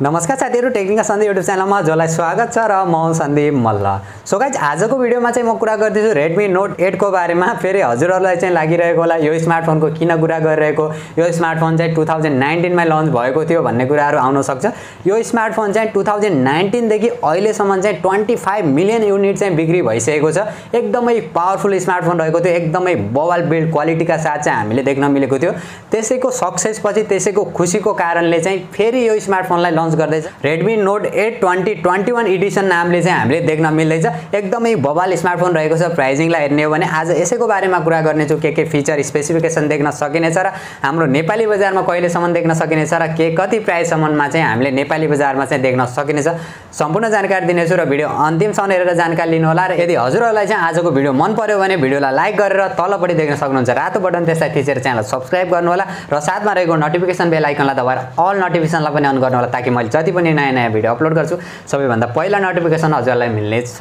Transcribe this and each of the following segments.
नमस्कार साथीहरु, technical Sandeep YouTube च्यानलमा जसलाई स्वागत छ र म सन्दीप मल्ल। सो गाइज, आजको भिडियोमा चाहिँ म कुरा गर्दैछु Redmi Note 8 को बारेमा। फेरि हजुरहरुलाई चाहिँ लागिरहेको होला यो स्मार्टफोनको किन कुरा गरिरहेको, यो स्मार्टफोन चाहिँ 2019 मा लन्च भएको थियो भन्ने कुराहरु आउन सक्छ। यो स्मार्टफोन चाहिँ 2019 देखि अहिलेसम्म चाहिँ 25 मिलियन युनिट चाहिँ बिक्री भइसकेको छ। एकदमै पावरफुल स्मार्टफोन रहेको थियो, एकदमै बवाल बिल्ड क्वालिटीका साथ चाहिँ हामीले देख्न मिलेको थियो। त्यसैको सक्सेस पछि, त्यसैको खुशीको कारणले चाहिँ फेरि यो स्मार्टफोनलाई लन्च गर्दैछ। Redmi Note 8 2021 एडिसन नामले चाहिँ हामीले देख्न मिल्दैछ। एकदमै बवाल स्मार्टफोन रहेको छ। प्राइसिङलाई हेर्ने हो भने आज यसैको बारेमा कुरा गर्ने छु, के फिचर स्पेसिफिकेसन देख्न सकिनेछ र हाम्रो नेपाली बजारमा कहिलेसम्म देख्न सकिनेछ र के कति प्राइससम्ममा चाहिँ हामीले नेपाली बजारमा चाहिँ देख्न सकिनेछ, सम्पूर्ण जानकारी दिनेछु र भिडियो अन्तिमसम्म हेरेर जानकारी लिनु होला। र यदि हजुरहरुलाई चाहिँ आजको भिडियो मन पर्यो भने भिडियोलाई लाइक गरेर तलपट्टि देख्न सक्नुहुन्छ रातो बटन, त्यसलाई थिचेर च्यानल सब्स्क्राइब गर्नु होला र साथमा रहेको नोटिफिकेसन बेल आइकनलाई दबाएर अल नोटिफिकेसनलाई पनि अन गर्नु होला, ताकि मैले जति पनि नयाँ भिडियो अपलोड गर्छु सबैभन्दा पहिला नोटिफिकेसन हजुरलाई मिल्नेछ।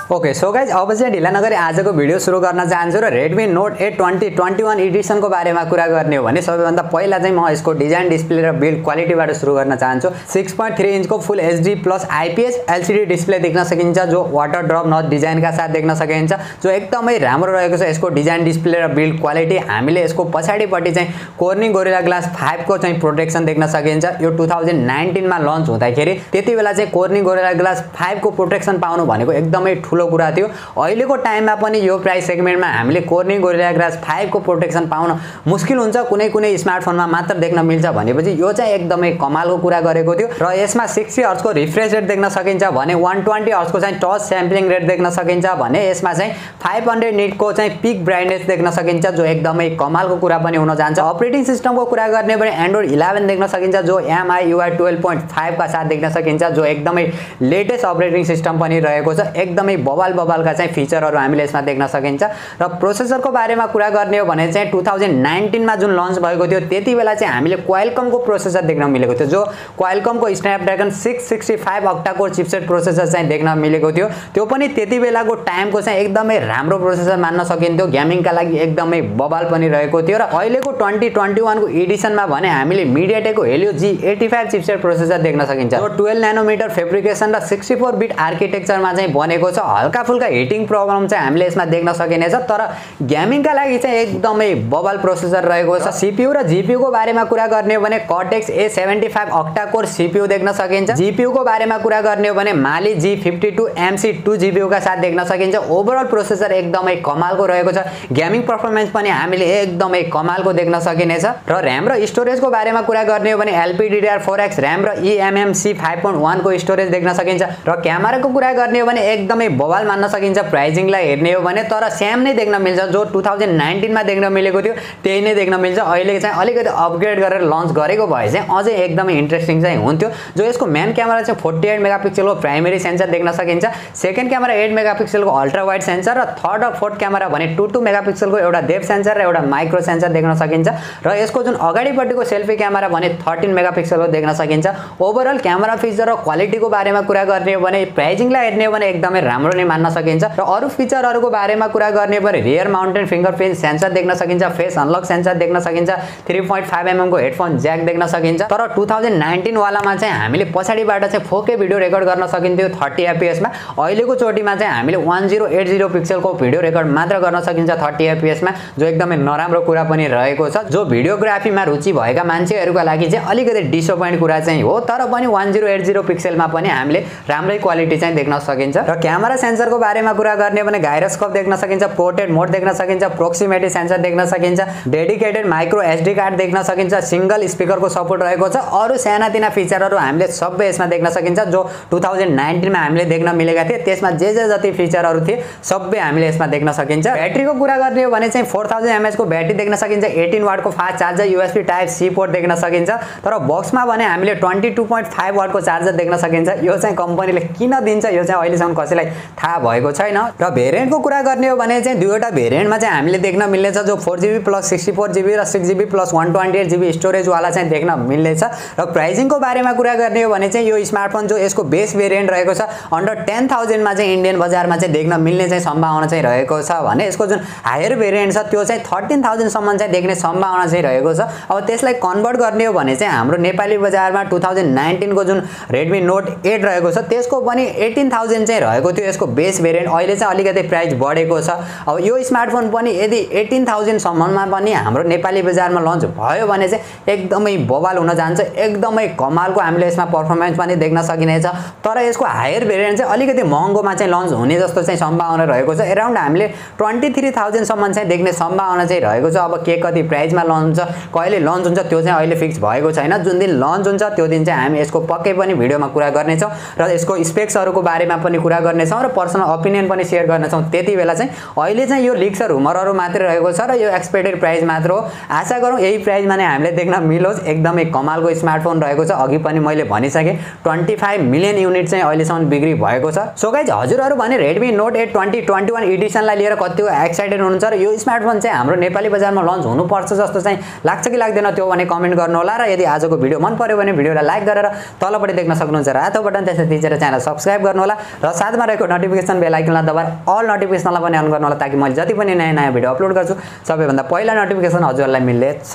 ओके, सो गाइज, अब चाहिँ ढिला नगरी आजको भिडियो सुरु गर्न चाहन्छु र Redmi Note 8 2021 एडिसनको बारेमा कुरा गर्ने हो भने सबैभन्दा पहिला चाहिँ म यसको डिजाइन, डिस्प्ले र बिल्ड क्वालिटीबाट सुरु गर्न चाहन्छु। 6.3 इन्चको फुल HD plus IPS LCD display देख्न सकिन्छ, जो वाटर ड्रप नच डिजाइनका साथ देख्न सकिन्छ, जो एकदमै राम्रो रहेको छ। यसको डिजाइन, डिस्प्ले र बिल्ड क्वालिटी हामीले यसको पछाडिपट्टि चाहिँ Corning Gorilla Glass 5 को चाहिँ प्रोटेक्सन देख्न सकिन्छ। यो 2019 मा लन्च हुँदाखेरि त्यतिबेला चाहिँ Corning Gorilla Glass 5 को प्रोटेक्सन पाउनु भनेको एकदमै कुरा थियो। अहिलेको टाइममा पनि यो प्राइस सेगमेन्टमा हामीले Corning Gorilla Glass 5 को प्रोटेक्सन पाउन मुस्किल हुन्छ, कुनै स्मार्टफोनमा मात्र देख्न मिल्छ भनेपछि यो चाहिँ एकदमै कमालको कुरा गरेको थियो। र यसमा 60 हर्ट्ज को रिफ्रेश रेट देख्न सकिन्छ भने 120 हर्ट्ज को चाहिँ टच स्याम्पलिङ रेट देख्न सकिन्छ भने यसमा चाहिँ 500 निट को चाहिँ पिक ब्राइटनेस देख्न सकिन्छ, जो एकदमै कमालको कुरा पनि हुन जान्छ। अपरेटिङ सिस्टमको कुरा गर्ने भने Android 11 देख्न सकिन्छ, जो MIUI 12.5 का साथ देख्न सकिन्छ, जो एकदमै लेटेस्ट अपरेटिङ सिस्टम पनि रहेको छ। एकदमै बवालका चाहिँ फिचरहरु हामीले यसमा देख्न सकिन्छ। र प्रोसेसरको बारेमा कुरा गर्ने हो भने चाहिँ 2019 मा जुन लन्च भएको थियो त्यतिबेला चाहिँ हामीले Qualcomm को प्रोसेसर देख्न मिलेको थियो, जो Qualcomm को Snapdragon 665 octa core chipset processor चाहिँ देख्न मिलेको थियो। त्यो पनि त्यतिबेलाको टाइमको चाहिँ एकदमै राम्रो प्रोसेसर मान्न सकिन्थ्यो, गेमिङका लागि एकदमै बवाल पनि रहेको थियो। र अहिलेको 2021 को एडिसनमा भने हामीले MediaTek को Helio G85 चिपसेट प्रोसेसर देख्न सकिन्छ, जो 12 नैनोमिटर फेब्रिकेसन र 64 बिट आर्किटेक्चरमा चाहिँ बनेको छ। हल्का फुल्का हिटिङ प्रब्लम चाहिँ हामीले यसमा देख्न सकिनेछ, तर गेमिङका लागि चाहिँ एकदमै बवाल प्रोसेसर रहेको छ। CPU र GPU को बारेमा कुरा गर्ने हो भने Cortex A75 octa core CPU देख्न सकिन्छ। GPU को बारेमा कुरा गर्ने हो भने Mali G52 MC2 GPU का साथ देख्न सकिन्छ। ओभरअल प्रोसेसर एकदमै कमालको रहेको छ। गेमिङ परफर्मेन्स पनि हामीले एकदमै कमालको देख्न सकिनेछ। र RAM र स्टोरेजको बारेमा कुरा गर्ने हो भने LPDDR4X RAM र eMMC 5.1 को स्टोरेज देख्न सकिन्छ। र क्यामेराको कुरा गर्ने हो भने एकदमै बवाल मान्न सकिन्छ। प्राइसिङलाई हेर्ने हो भने तर सेम नै देख्न मिल्छ, जो 2019 मा देख्न मिलेको थियो त्यही नै देख्न मिल्छ। अहिले चाहिँ अलिकति अपग्रेड गरेर लन्च गरेको भए चाहिँ अझै एकदमै इन्ट्रेस्टिङ चाहिँ हुन्थ्यो। जो यसको मेन क्यामेरा चाहिँ 48 मेगापिक्सलको प्राइमेरी सेन्सर देख्न सकिन्छ, सेकेन्ड क्यामेरा 8 मेगापिक्सलको अल्ट्रा वाइड सेन्सर र थर्ड र फोर्थ क्यामेरा भने 22 मेगापिक्सलको एउटा डेप्थ सेन्सर र एउटा माइक्रो सेन्सर देख्न सकिन्छ। र यसको जुन अगाडिपट्टिको सेल्फी क्यामेरा भने 13 मेगापिक्सलको देख्न सकिन्छ। ओभरअल क्यामेरा फिचर र क्वालिटीको बारेमा कुरा गर्ने हो भने प्राइसिङलाई हेर्ने हो भने एकदमै राम्रो नै मान्न सकिन्छ। र अरु फिचरहरुको बारेमा कुरा गर्ने भने रियर माउन्टेड फिंगरप्रिन्ट सेन्सर देख्न सकिन्छ, फेस अनलक सेन्सर देख्न सकिन्छ, 3.5 mm को हेडफोन ज्याक देख्न सकिन्छ। तर 2019 वालामा चाहिँ हामीले पछाडीबाट चाहिँ 4K भिडियो रेकर्ड गर्न सकिन्थ्यो 30 fps मा। अहिलेको चोटीमा चाहिँ हामीले 1080 पिक्सलको भिडियो रेकर्ड मात्र गर्न सकिन्छ 30 fps मा, जो एकदमै नराम्रो कुरा पनि रहेको छ। जो भिडियोग्राफीमा रुचि भएका मान्छेहरुका लागि चाहिँ अलिकति डिसअपोइन्ट कुरा चाहिँ हो, तर पनि 1080 पिक्सलमा पनि हामीले राम्रै क्वालिटी चाहिँ देख्न सकिन्छ। र क्यामेरा सेन्सरको बारेमा कुरा गर्ने भने गाइरोस्कोप देख्न सकिन्छ, पोर्ट्रेट मोड देख्न सकिन्छ, प्रोक्सिमिटी सेन्सर देख्न सकिन्छ, डेडिकेटेड माइक्रो SD कार्ड देख्न सकिन्छ, सिंगल स्पिकरको सपोर्ट रहेको छ। अरु सानातिना फिचरहरु हामीले सबै यसमा देख्न सकिन्छ, जो 2019 मा हामीले देख्न मिलेका थिए। त्यसमा जे जति फिचरहरु थिए सबै हामीले यसमा देख्न सकिन्छ। ब्याट्रीको कुरा गर्ने हो भने चाहिँ 4000 mAh को ब्याट्री देख्न सकिन्छ, 18 वाट को fast charger, USB type C port देख्न सकिन्छ। तर बक्समा भने हामीले 22.5 वाट को चार्जर देख्न सकिन्छ। यो चाहिँ कम्पनीले किन दिन्छ यो चाहिँ अहिलेसम्म कसैलाई थाहा भएको छैन। र भेरिएन्टको कुरा गर्ने हो भने चाहिँ दुईवटा भेरिएन्टमा चाहिँ हामीले देख्न मिल्नेछ, जो 4GB प्लस 64GB र 6GB प्लस 128GB स्टोरेजवाला चाहिँ देख्न मिल्नेछ। र प्राइसिङको बारेमा कुरा गर्ने हो भने चाहिँ यो स्मार्टफोन जो यसको बेस भेरिएन्ट रहेको छ अन्डर 10,000 मा चाहिँ इन्डियन बजारमा चाहिँ देख्न मिल्ने चाहिँ सम्भावना चाहिँ रहेको छ भने यसको जुन हायर भेरिएन्ट छ त्यो चाहिँ 13,000 सम्म चाहिँ देख्ने सम्भावना चाहिँ रहेको छ। अब त्यसलाई कन्भर्ट गर्ने हो भने चाहिँ हाम्रो नेपाली बजारमा 2019 को जुन Redmi Note 8 रहेको छ त्यसको पनि 18,000 चाहिँ रहेको थियो यसको बेस भेरिएन्ट। अहिले चाहिँ अलिकति प्राइस बढेको छ। अब यो स्मार्टफोन पनि यदि 18,000 सम्ममा पनि हाम्रो नेपाली बजारमा लन्च भयो भने चाहिँ एकदमै बवाल हुन जान्छ, एकदमै कमालको हामीले यसमा परफर्मेन्स पनि देख्न सकिनेछ। तर यसको हायर भेरिएन्ट चाहिँ अलिकति महँगोमा चाहिँ लन्च हुने जस्तो चाहिँ सम्भावना रहेको छ। अराउन्ड हामीले 23,000 सम्म चाहिँ देख्ने सम्भावना चाहिँ रहेको छ। अब के कति प्राइसमा लन्च हुन्छ, कहिले लन्च हुन्छ त्यो चाहिँ अहिले फिक्स भएको छैन। जुन दिन लन्च हुन्छ त्यो दिन चाहिँ हामी यसको पक्कै पनि भिडियोमा कुरा गर्नेछौँ र यसको स्पेक्सहरूको बारेमा पनि कुरा गर्नेछौँ र पर्सनल ओपिनियन पनि सेयर गर्नेछौँ। त्यति बेला चाहिँ अहिले चाहिँ यो लिक्स र रुमरहरू मात्रै रहेको छ र यो एक्सपेक्टेड प्राइस मात्र हो। आशा गरौँ यही प्राइसमा नै हामीले देख्न मिलोस्। एकदमै कमालको स्मार्टफोन रहेको छ। अघि पनि मैले भनिसकेँ 25 मिलियन युनिट चाहिँ अहिलेसम्म बिक्री भएको छ। सो गाइज हजुरहरू भने Redmi Note 8 2021 एडिसनलाई लिएर कतिको एक्साइटेड हुनुहुन्छ र यो स्मार्टफोन चाहिँ हाम्रो नेपाली बजारमा लन्च हुनुपर्छ जस्तो चाहिँ लाग्छ कि लाग्दैन त्यो भने कमेन्ट गर्नु होला। र यदि आजको भिडियो मन पर्यो भने भिडियोलाई लाइक गरेर तलपट्टि देख्न सक्नुहुन्छ रातो बटन, त्यसै थिचेर च्यानल सब्स्क्राइब गर्नु होला र साथमा रहेको नोटिफिकेसन बेल आइकनलाई दबाएर अल नोटिफिकेसनलाई पनि अन गर्नु होला ताकि मैले जति पनि नयाँ भिडियो अपलोड गर्छु सबैभन्दा पहिला नोटिफिकेसन हजुरहरूलाई मिल्नेछ।